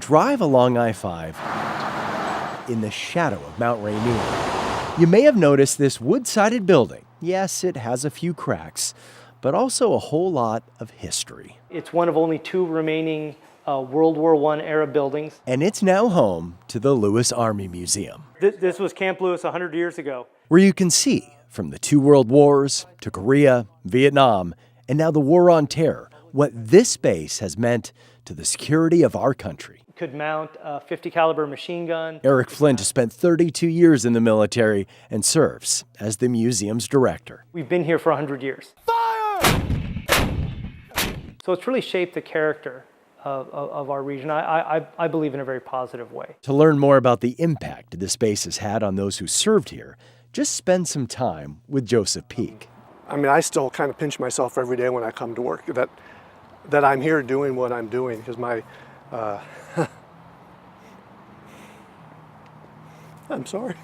drive along I-5 in the shadow of Mount Rainier, you may have noticed this wood-sided building. Yes, it has a few cracks, but also a whole lot of history. It's one of only two remaining World War I era buildings. And it's now home to the Lewis Army Museum. This was Camp Lewis 100 years ago. Where you can see from the two world wars to Korea, Vietnam, and now the War on Terror, what this base has meant to the security of our country. Could mount a 50 caliber machine gun. Eric Flint has spent 32 years in the military and serves as the museum's director. We've been here for 100 years. Fire! So it's really shaped the character of our region, I believe, in a very positive way. To learn more about the impact this base has had on those who served here, just spend some time with Joseph Peak. I mean, I still kind of pinch myself every day when I come to work that I'm here doing what I'm doing, because my I'm sorry.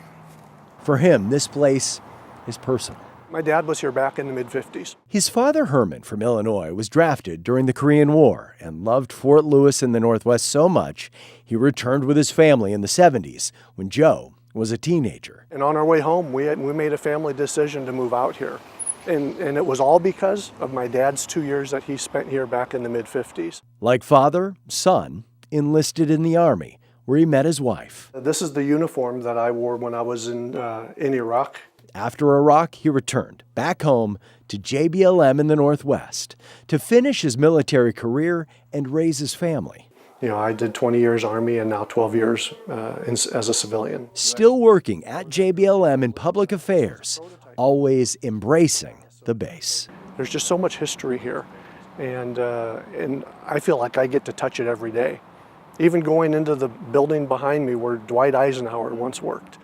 For him, this place is personal. My dad was here back in the mid-50s. His father, Herman, from Illinois, was drafted during the Korean War and loved Fort Lewis in the Northwest so much, he returned with his family in the 70s when Joe was a teenager. And on our way home, we made a family decision to move out here. And it was all because of my dad's 2 years that he spent here back in the mid-50s. Like father, son enlisted in the Army, where he met his wife. This is the uniform that I wore when I was in Iraq. After Iraq, he returned back home to JBLM in the Northwest to finish his military career and raise his family. You know, I did 20 years Army and now 12 years as a civilian. Still working at JBLM in public affairs, always embracing the base. There's just so much history here, and I feel like I get to touch it every day. Even going into the building behind me where Dwight Eisenhower once worked.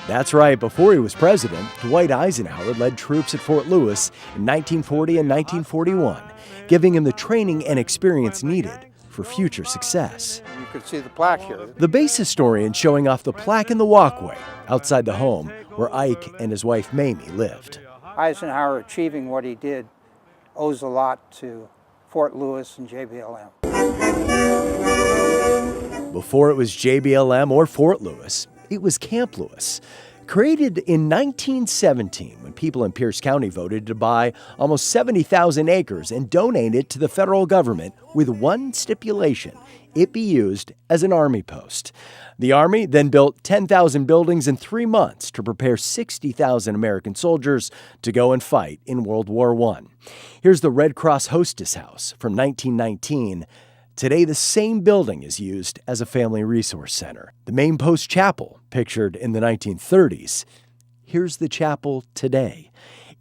That's right, before he was president, Dwight Eisenhower led troops at Fort Lewis in 1940 and 1941, giving him the training and experience needed for future success. You could see the plaque here. The base historian showing off the plaque in the walkway outside the home where Ike and his wife Mamie lived. Eisenhower achieving what he did owes a lot to Fort Lewis and JBLM. Before it was JBLM or Fort Lewis, it was Camp Lewis. Created in 1917 when people in Pierce County voted to buy almost 70,000 acres and donate it to the federal government with one stipulation: it be used as an Army post. The Army then built 10,000 buildings in 3 months to prepare 60,000 American soldiers to go and fight in World War I. Here's the Red Cross Hostess House from 1919. Today, the same building is used as a family resource center. The main post chapel, pictured in the 1930s. Here's the chapel today.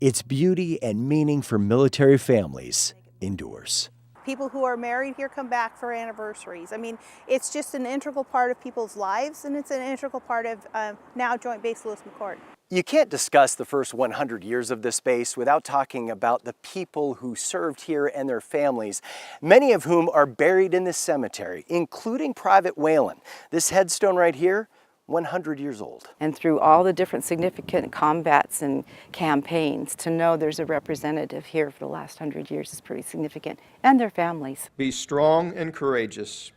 Its beauty and meaning for military families endures. People who are married here come back for anniversaries. I mean, it's just an integral part of people's lives, and it's an integral part of now Joint Base Lewis-McChord. You can't discuss the first 100 years of this base without talking about the people who served here and their families, many of whom are buried in this cemetery, including Private Whalen. This headstone right here, 100 years old. And through all the different significant combats and campaigns, to know there's a representative here for the last 100 years is pretty significant, and their families. Be strong and courageous.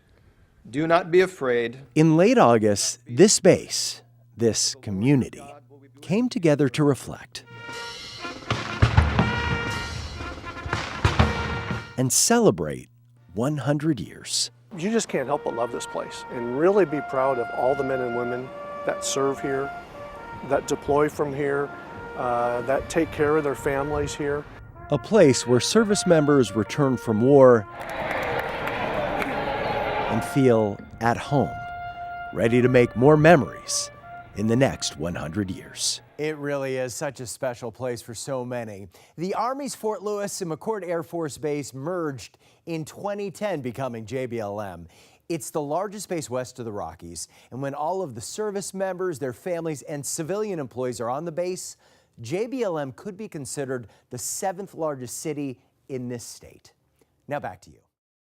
Do not be afraid. In late August, this base, this community, came together to reflect and celebrate 100 years. You just can't help but love this place and really be proud of all the men and women that serve here, that deploy from here, that take care of their families here. A place where service members return from war and feel at home, ready to make more memories in the next 100 years. It really is such a special place for so many. The Army's Fort Lewis-McChord Air Force Base merged in 2010, becoming JBLM. It's the largest base west of the Rockies, and when all of the service members, their families, and civilian employees are on the base, JBLM could be considered the 7th largest city in this state. Now back to you.